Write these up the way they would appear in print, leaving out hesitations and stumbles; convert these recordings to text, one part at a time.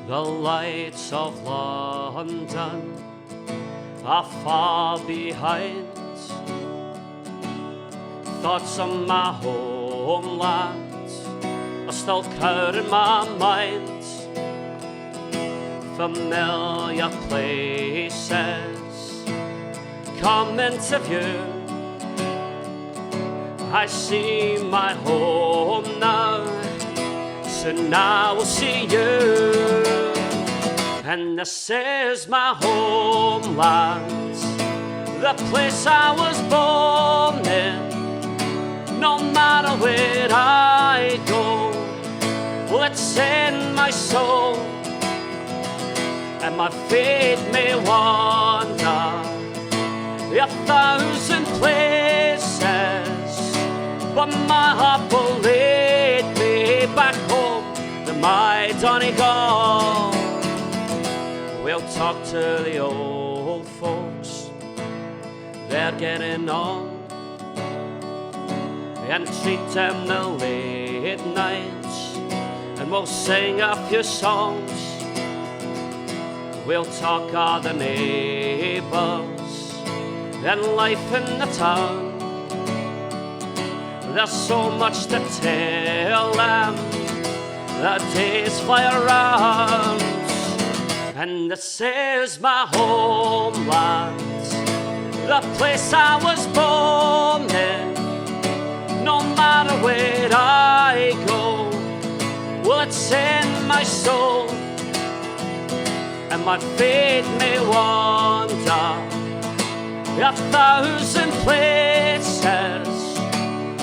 The lights of London are far behind. Thoughts of my homeland are still crowding my mind. Familiar places come into view. I see my home now, soon I will see you. And this is my homeland, the place I was born in. No matter where I go, well, it's in my soul. And my feet may wander 1,000 places, but my heart will lead me back home to my Donegal. We'll talk to the old folks, they're getting on, and treat them the late nights, and we'll sing a few songs. We'll talk of the neighbours and life in the town. There's so much to tell them, the days fly around. And this is my homeland, the place I was born in. No matter where I go, well, it's in my soul. And my feet may wander 1,000 places,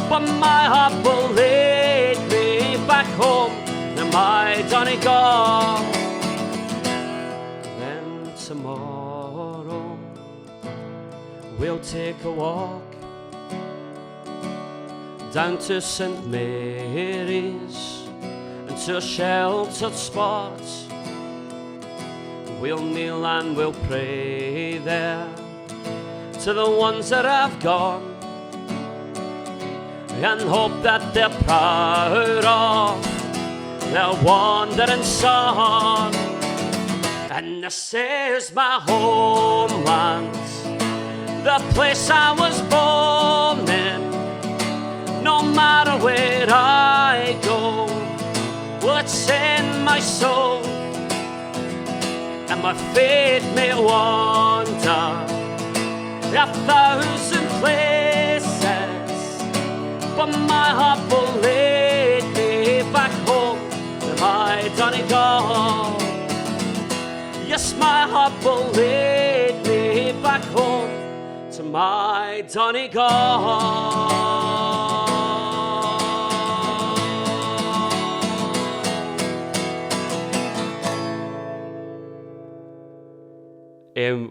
but my heart will lead me back home to my Donegal. Then tomorrow we'll take a walk down to St. Mary's and to a sheltered spot. We'll kneel and we'll pray there to the ones that have gone, and hope that they're proud of their wandering son. And this is my homeland, the place I was born in. No matter where I go, well, it's in my soul. And my feet may wander 1,000 places, but my heart will lead me back home to my Donegal. Yes, my heart will lead me back home to my Donegal.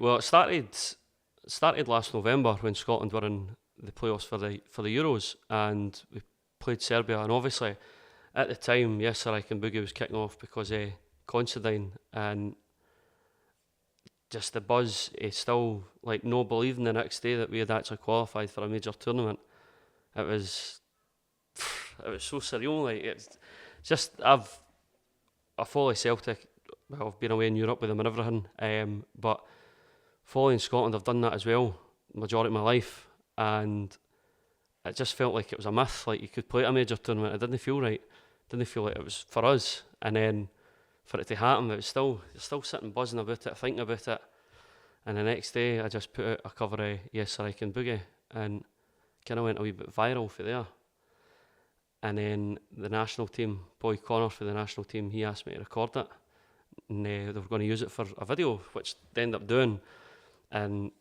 Well, it started last November when Scotland were in the playoffs for the Euros, and we played Serbia. And obviously, at the time, Yes Sir I Can Boogie was kicking off because of Considine, and just the buzz. Still like no believing the next day that we had actually qualified for a major tournament. It was so surreal. Like it's just I follow Celtic. Well, I've been away in Europe with them and everything, but following Scotland, I've done that as well, the majority of my life, and it just felt like it was a myth, like you could play at a major tournament. It didn't feel right, didn't feel like it was for us, and then for it to happen, it was still sitting buzzing about it, thinking about it, and the next day I just put out a cover of Yes Sir I Can Boogie, and kind of went a wee bit viral for there. And then the national team, Boy Connor for the national team, he asked me to record it, and they were going to use it for a video, which they ended up doing. And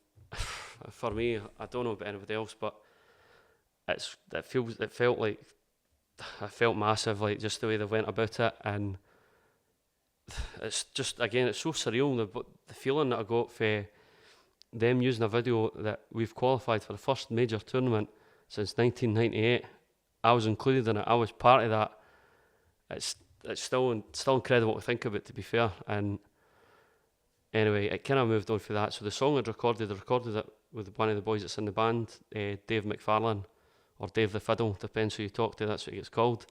for me, I don't know about anybody else, but it felt like I felt massive, like just the way they went about it, and it's just, again, it's so surreal, the feeling that I got for them using a video that we've qualified for the first major tournament since 1998. I was included in it, I was part of that. It's still incredible to think about, to be fair. And anyway, it kind of moved on for that. So the song I recorded it with one of the boys that's in the band, Dave McFarlane, or Dave the Fiddle, depends who you talk to, that's what he gets called.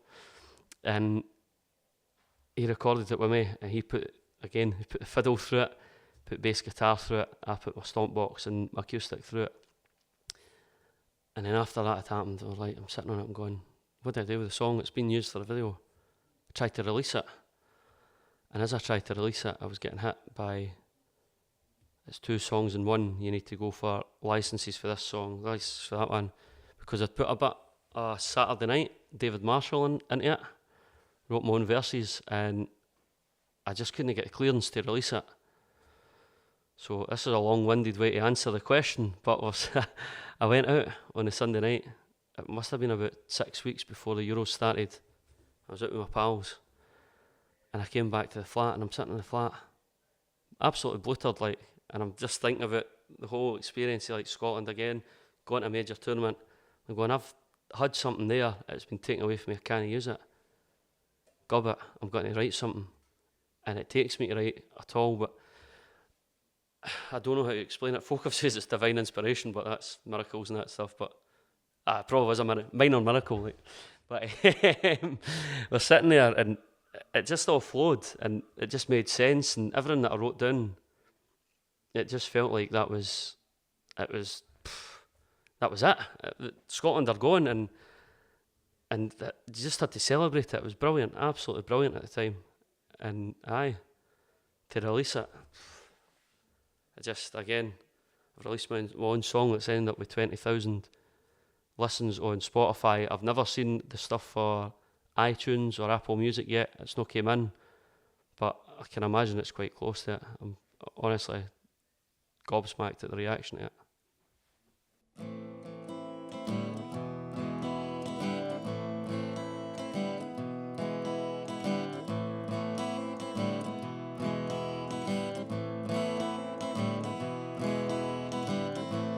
And he recorded it with me, and he put again, he put the fiddle through it, put bass guitar through it, I put my stomp box and my acoustic through it. And then after that had happened, I was like, I'm sitting on it and going, what do I do with the song? It's been used for the video. I tried to release it. And as I tried to release it, I was getting hit by, it's 2 songs in one. You need to go for licenses for this song, licenses for that one. Because I'd put a bit Saturday Night, David Marshall into it, wrote my own verses, and I just couldn't get the clearance to release it. So this is a long-winded way to answer the question, but I went out on a Sunday night. It must have been about 6 weeks before the Euros started. I was out with my pals, and I came back to the flat, and I'm sitting in the flat, absolutely bluttered, like, and I'm just thinking about the whole experience of like Scotland again, going to a major tournament. I'm going, I've had something there, it's been taken away from me, I can't use it. Gob it, I'm going to write something. And it takes me to write at all, but I don't know how to explain it. Folk have says it's divine inspiration, but that's miracles and that stuff, but it probably was a minor miracle. Like. But we're sitting there and it just all flowed and it just made sense, and everything that I wrote down, it just felt like that was it. Scotland are going, and you just had to celebrate it. It was brilliant, absolutely brilliant at the time. And to release it, I've released my own song that's ended up with 20,000 listens on Spotify. I've never seen the stuff for iTunes or Apple Music yet. It's not came in, but I can imagine it's quite close to it. I'm honestly gobsmacked at the reaction to it.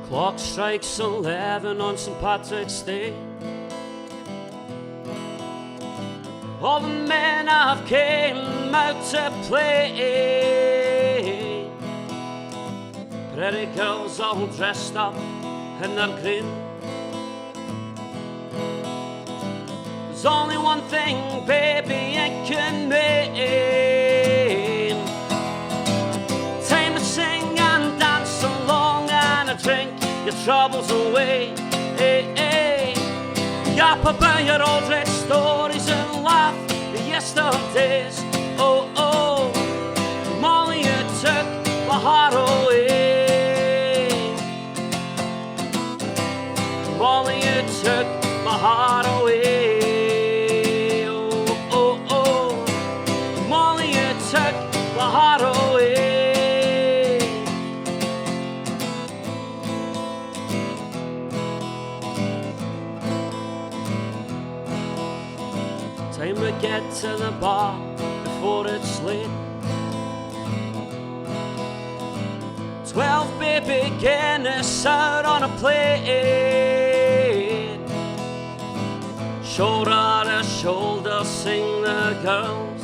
Clock strikes 11 on St. Patrick's Day. All the men have came out to play. Pretty girls all dressed up in their green. There's only one thing, baby, it can mean. Time to sing and dance along and a drink your troubles away. Hey, hey. Yap about your old red stories and laugh at yesterdays. Oh, oh, Molly, you took my heart away. Molly, you took my heart away. Oh, oh, oh, Molly, you took my heart away. Time to get to the bar before it's late. 12 baby Guinness out on a plate. Shoulder to shoulder sing the girls.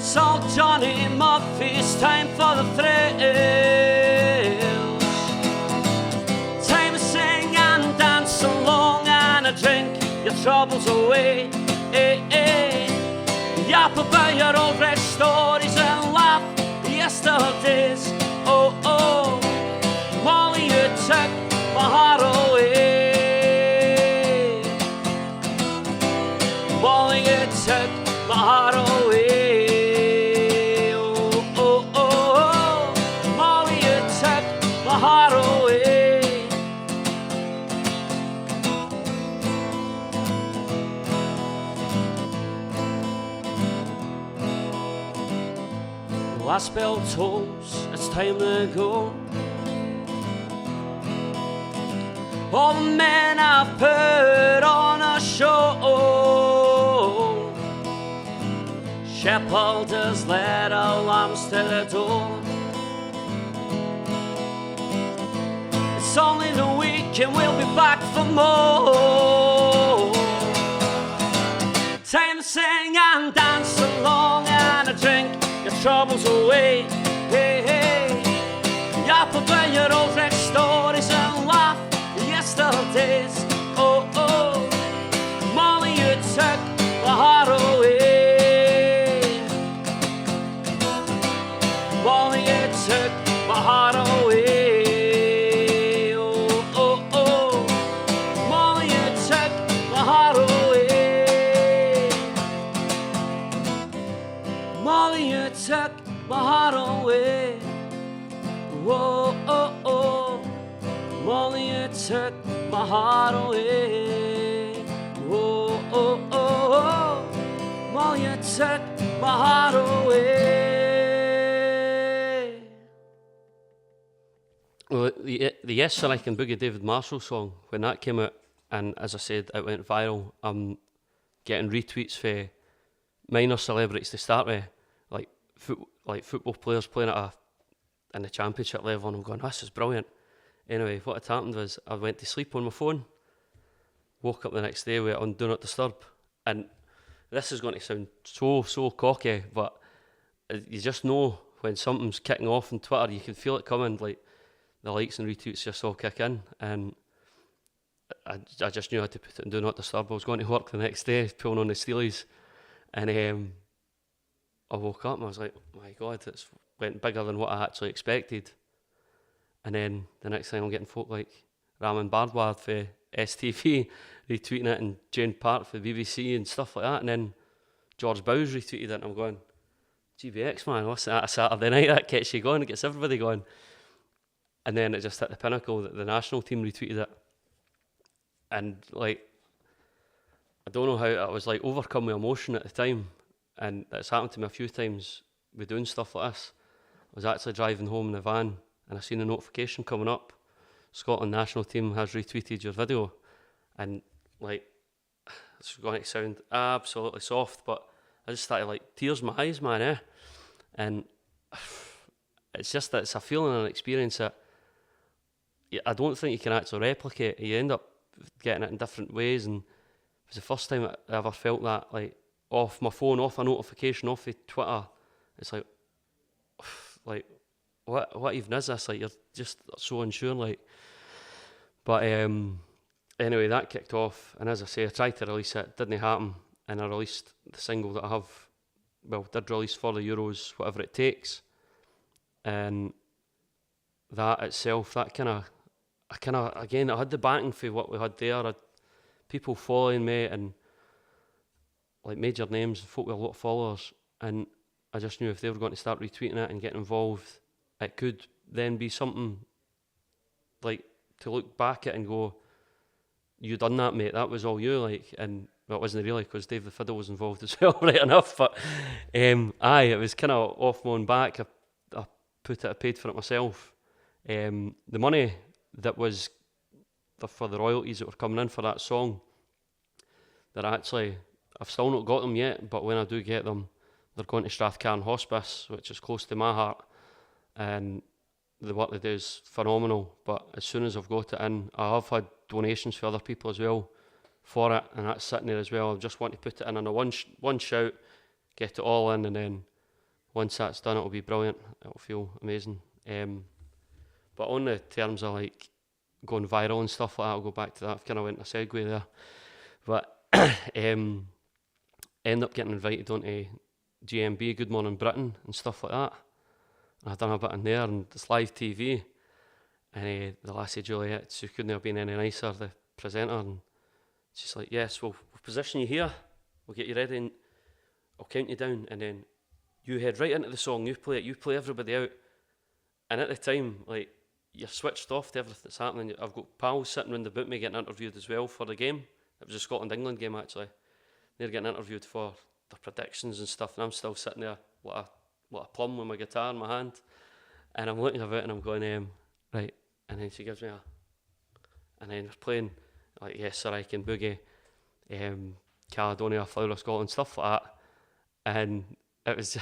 So Johnny Murphy's time for the thrills. Time to sing and dance along and a drink your troubles away. Hey, hey. Yap about your old red stories and laugh at yesterdays. Oh, oh, Molly, you took my heart away. Molly, you took my heart away. Oh, oh, oh, Molly, you took my heart away. Last bell tolls, it's time to go. All the men have put on a show. Shepherders led our lambs to the door. It's only the week and we'll be back for more. Time to sing and dance along and a drink your troubles away. Hey, hey. Yap about your old red stories and laugh at yesterdays. Oh, oh, Molly, you took my heart away. Molly, you took my heart away. Whoa, oh, oh. Molly, you took my heart away. Whoa, oh, oh, oh. Molly, you took my heart away. Well, the Yes Sir I Can Boogie David Marshall song, when that came out, and as I said, it went viral, I'm getting retweets for minor celebrities to start with, like football players playing in the championship level, and I'm going, this is brilliant. Anyway, what had happened was I went to sleep on my phone, woke up the next day with it on Do Not Disturb, and this is going to sound so cocky, but you just know when something's kicking off on Twitter, you can feel it coming, like the likes and retweets just all kick in, and I just knew I had to put it in Do Not Disturb. I was going to work the next day, pulling on the Steelies, and I woke up and I was like, my God, it's went bigger than what I actually expected. And then the next thing I'm getting folk like Raman Bardward for STV retweeting it, and Jane Park for BBC and stuff like that, and then George Bowes retweeted it, and I'm going, GBX, man, what's that, a Saturday night, that gets you going, it gets everybody going. And then it just hit the pinnacle that the national team retweeted it. And like, I don't know how, I was like overcome with emotion at the time, and it's happened to me a few times with doing stuff like this. I was actually driving home in the van, and I seen a notification coming up, Scotland national team has retweeted your video, and like, it's going to sound absolutely soft, but I just started like tears in my eyes, man, and it's just that it's a feeling and an experience that I don't think you can actually replicate. You end up getting it in different ways, and it was the first time I ever felt that, like, off my phone, off a notification, off of Twitter. It's like what even is this? Like, you're just so unsure, like. But anyway, that kicked off, and as I say, I tried to release it, didn't happen, and I released the single that I have, well, did release for the Euros, Whatever It Takes, and that itself, that again, I had the backing for what we had there. I had people following me, and like major names, folk with a lot of followers, and I just knew if they were going to start retweeting it and getting involved, it could then be something like to look back at and go, you done that, mate, that was all you, like. And well, it wasn't really, because Dave the Fiddle was involved as well, right enough, but it was kind of off my own back. I paid for it myself. The money that was for the royalties that were coming in for that song, that I've still not got them yet, but when I do get them, they're going to Strathcarron Hospice, which is close to my heart, and the work they do is phenomenal. But as soon as I've got it in, I have had donations for other people as well for it, and that's sitting there as well. I just want to put it in a one shout, get it all in, and then once that's done, it'll be brilliant. It'll feel amazing. But on the terms of like going viral and stuff like that, I'll go back to that. I've kind of went a segue there, but end up getting invited onto GMB, Good Morning Britain, and stuff like that. And I've done a bit in there, and it's live TV. And the lassie Juliet, she couldn't have been any nicer, the presenter, and she's like, yes, we'll position you here, we'll get you ready, and I'll count you down, and then you head right into the song, you play it, you play everybody out. And at the time, like, you're switched off to everything that's happening. I've got pals sitting round about me getting interviewed as well for the game. It was a Scotland-England game, actually. They're getting interviewed for their predictions and stuff, and I'm still sitting there like a plum with my guitar in my hand, and I'm looking about and I'm going, right, and then she gives me and then we're playing like Yes Sir I Can Boogie, Caledonia, Flower of Scotland, stuff like that, and it was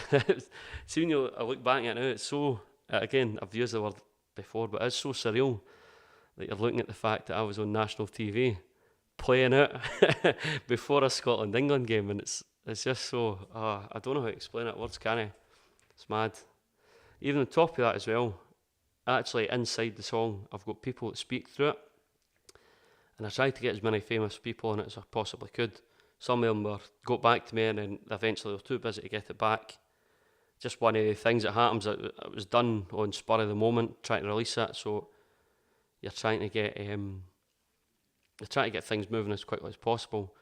seeing you, I look back at it now, it's so, again, I've used the word before, but it's so surreal that you're looking at the fact that I was on national TV playing out before a Scotland-England game, and it's just so, I don't know how to explain it, words can't I? It's mad. Even on top of that as well, actually inside the song, I've got people that speak through it, and I tried to get as many famous people on it as I possibly could. Some of them got back to me, and then eventually they were too busy to get it back. Just one of the things that happens, it was done on spur of the moment, trying to release it, so you're trying to get things moving as quickly as possible.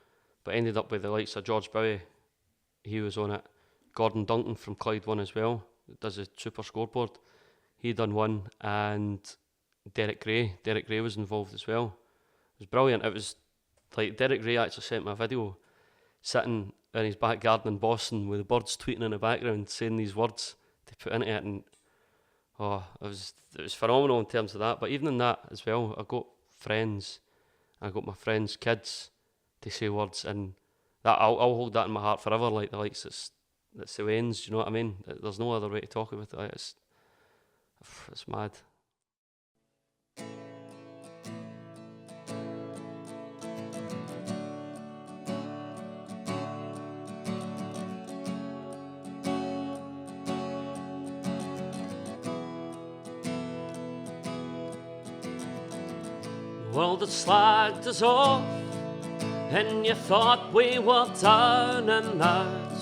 But ended up with the likes of George Bowie, he was on it, Gordon Duncan from Clyde won as well. Does a super scoreboard. He done one, and Derek Gray was involved as well. It was brilliant. It was like Derek Gray actually sent me a video sitting in his back garden in Boston with the birds tweeting in the background saying these words to put into it, and it was phenomenal in terms of that. But even in that as well, I got friends, I got my friends' kids to say words, and that I'll hold that in my heart forever. Like the likes that's the ends. Do you know what I mean? There's no other way to talk about it. It's mad. World had slagged us off, and you thought we were down and out.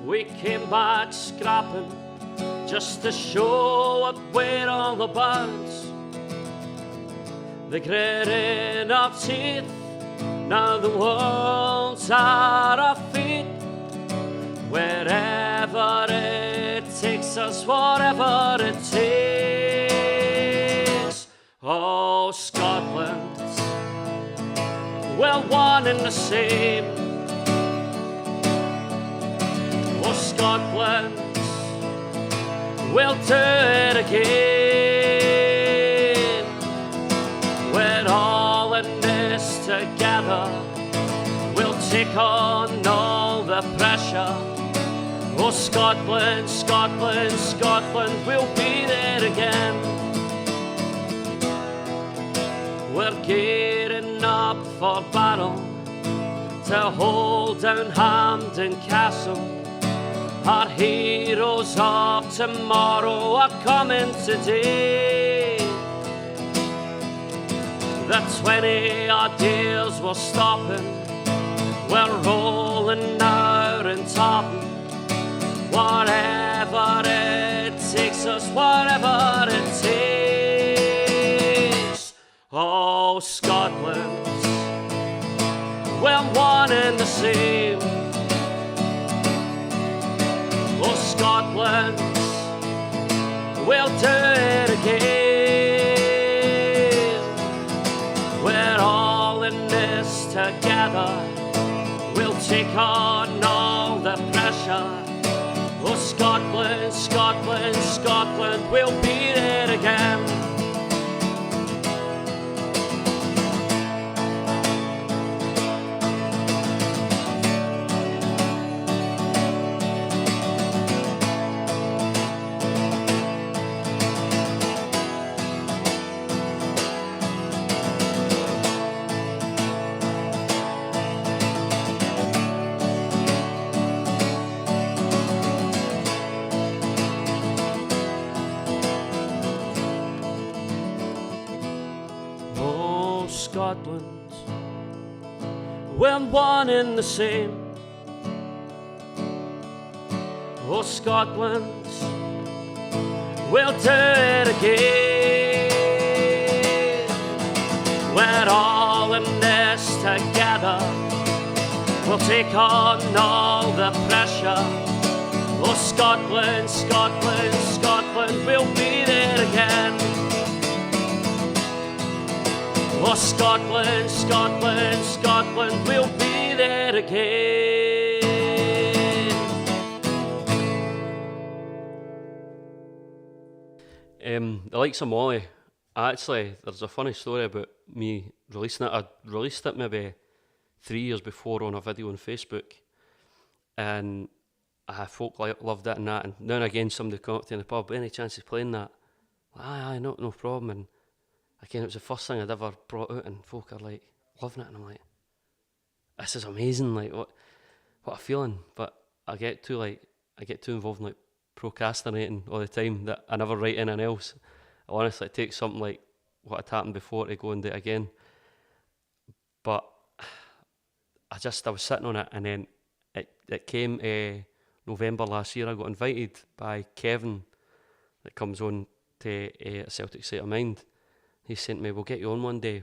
We came back scrapping just to show what we're all about. The grit in our teeth, now the world's at our feet. Wherever it takes us, whatever it takes. Oh, Scotland, we're one and the same. Oh, Scotland, we'll do it again. We're all in this together. We'll take on all the pressure. Oh, Scotland, Scotland, Scotland, we'll be there again. We're gearing up for battle to hold down Hampden Castle. Our heroes of tomorrow are coming today. The 20-odd years we're stopping, we're rolling out and topping. Whatever it takes us, whatever it takes. Oh, Scotland, we're one and the same. Oh, Scotland, we'll do it again. We're all in this together. We'll take on all the pressure. Oh, Scotland, Scotland, Scotland, we'll be there again. Scotland, we're one and the same. Oh, Scotland, we'll do it again. We're all in this together. We'll take on all the pressure. Oh, Scotland, Scotland, Scotland, we'll be there again. Oh, Scotland, Scotland, Scotland, we'll be there again. The likes of Molly, actually, there's a funny story about me releasing it. I released it maybe 3 years before on a video on Facebook, and folk loved it and that, and now and again somebody come up to me in the pub, any chance of playing that? Aye, no problem. And again, it was the first thing I'd ever brought out, and folk are like loving it, and I'm like, this is amazing, like what a feeling. But I get too involved in like procrastinating all the time that I never write anything else. I honestly take something like what had happened before to go and do it again. But I was sitting on it, and then it came November last year. I got invited by Kevin that comes on to a Celtic State of Mind. He sent me, we'll get you on one day,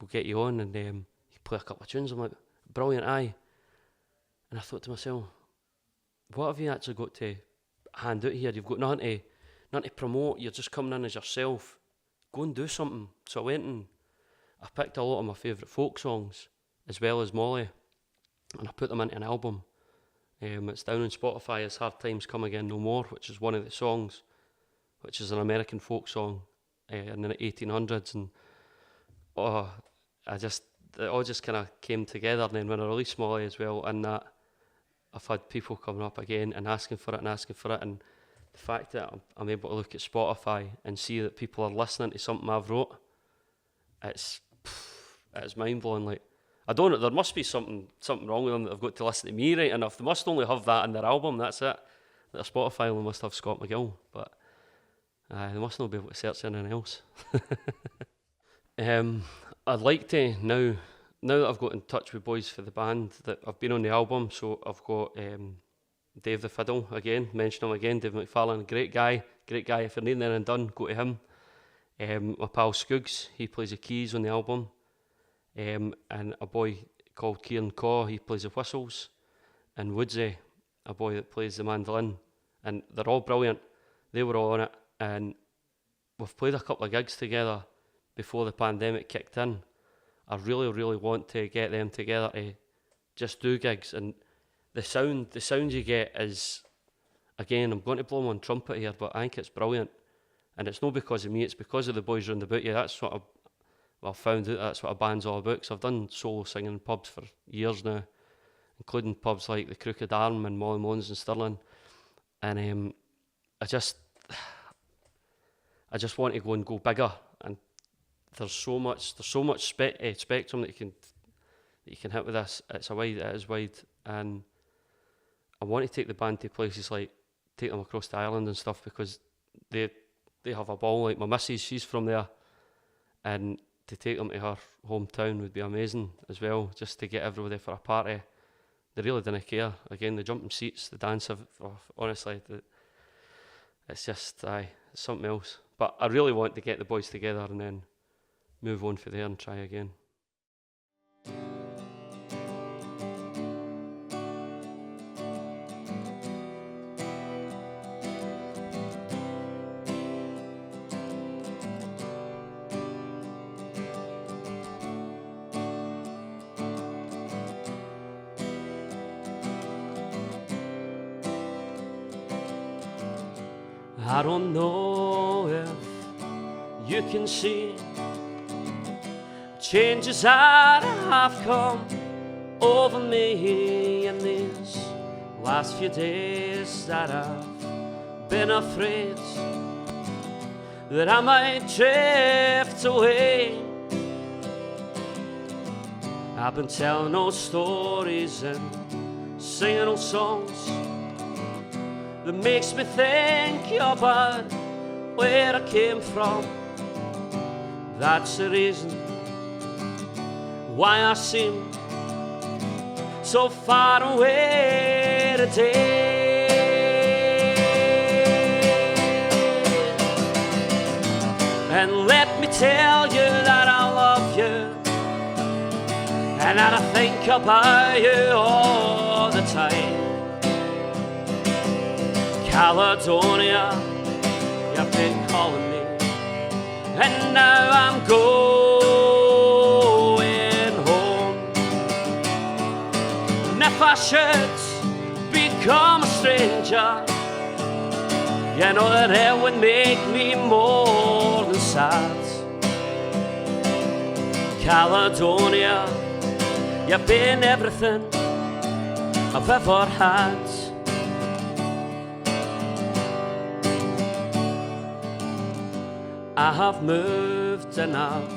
we'll get you on, and you play a couple of tunes. I'm like, brilliant, aye. And I thought to myself, what have you actually got to hand out here? You've got nothing to promote. You're just coming in as yourself. Go and do something. So I went and I picked a lot of my favourite folk songs, as well as Molly, and I put them into an album. It's down on Spotify as Hard Times Come Again No More, which is one of the songs, which is an American folk song in the 1800s, and it all just kind of came together. And then when I released Molly as well, and that, I've had people coming up again and asking for it, and the fact that I'm able to look at Spotify and see that people are listening to something I've wrote, it's mind-blowing. Like, I don't know, there must be something wrong with them that they've got to listen to me right enough. They must only have that in their album, that's it. Their Spotify only must have Scott McGill, but they must not be able to search anything else. I'd like to, now that I've got in touch with boys for the band that have been on the album, so I've got Dave the Fiddle again, mention him again, Dave McFarlane, great guy. If you're needing anything done, go to him. My pal Skuggs, he plays the keys on the album. And a boy called Kieran Caw, he plays the whistles. And Woodsy, a boy that plays the mandolin. And they're all brilliant. They were all on it. And we've played a couple of gigs together before the pandemic kicked in. I really, really want to get them together to just do gigs. And the sound you get is, again, I'm going to blow my own trumpet here, but I think it's brilliant. And it's not because of me, it's because of the boys round about you. That's what I found out, that's what a band's all about. So I've done solo singing in pubs for years now, including pubs like the Crooked Arm and Molly Moans in Stirling. And I just want to go and go bigger. And there's so much spectrum that you can hit with this. It is wide, and I want to take the band to places like, take them across the island and stuff, because they have a ball. Like my missus, she's from there, and to take them to her hometown would be amazing as well, just to get everybody for a party. They really didn't care. Again, the jumping seats, the dance, honestly, it's just it's something else. But I really want to get the boys together and then move on from there and try again. I don't know if you can see changes that have come over me in these last few days, that I've been afraid that I might drift away. I've been telling old stories and singing old songs that makes me think about where I came from. That's the reason why I seem so far away today. And let me tell you that I love you, and that I think about you all the time. Caledonia, you've been calling me, and now I'm going home. And if I should become a stranger, you know that it would make me more than sad. Caledonia, you've been everything I've ever had. I have moved and I've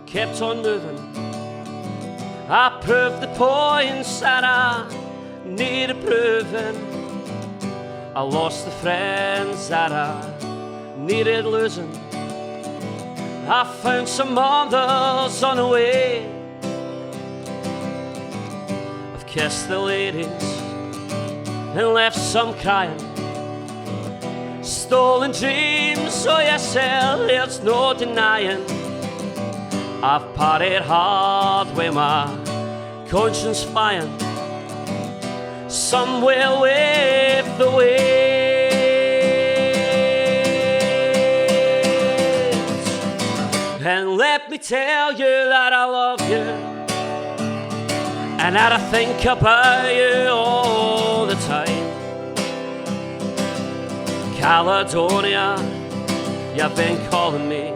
kept on moving. I proved the points that I needed proving. I lost the friends that I needed losing. I found some others on the way. I've kissed the ladies and left some crying. Stolen dreams, oh yes, there's no denying. I've partied hard with my conscience flying somewhere away. with the waves. And let me tell you that I love you, and that I think about you all the time. Caledonia, you've been calling me,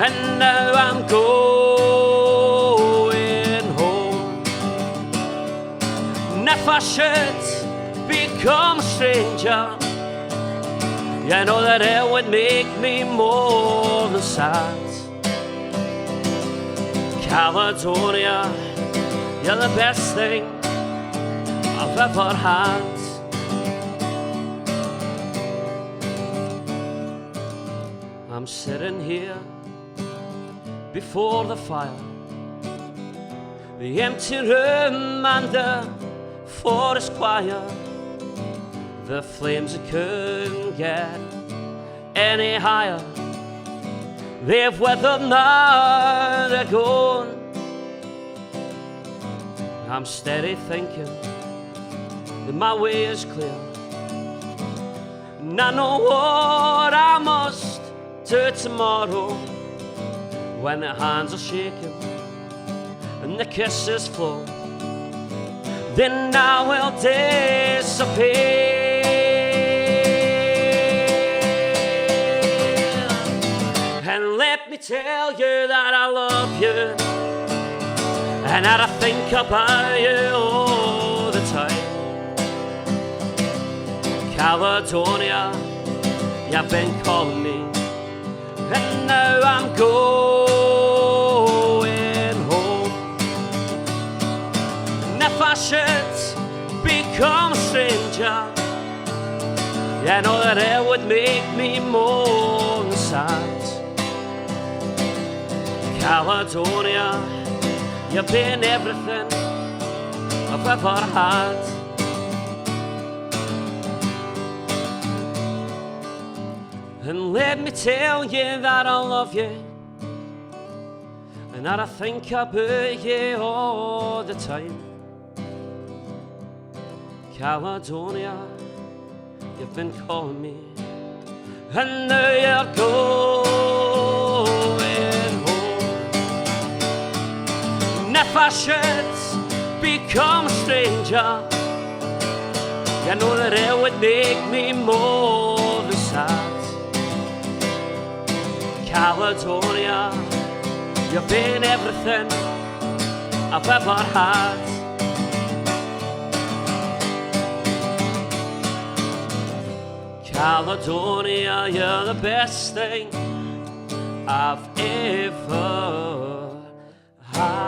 and now I'm going home. And if I should become a stranger, you know that it would make me more than sad. Caledonia, you're the best thing I've ever had. I'm sitting here before the fire, the empty room and the forest quiet. The flames couldn't get any higher. They've weathered now, they're gone. I'm steady thinking that my way is clear, and I know what I must do tomorrow. When the hands are shaking and the kisses flow, then I will disappear. And let me tell you that I love you, and that I think about you all the time. Caledonia, you've been calling me, and now I'm going home. And if I should become a stranger, you know that it would make me more than sad. Caledonia, you've been everything I've ever had. And let me tell you that I love you, and that I think about you all the time. Caledonia, you've been calling me, and now you're going home. And if I should become a stranger, you know that it would make me more than sad. Caledonia, you've been everything I've ever had. Caledonia, you're the best thing I've ever had.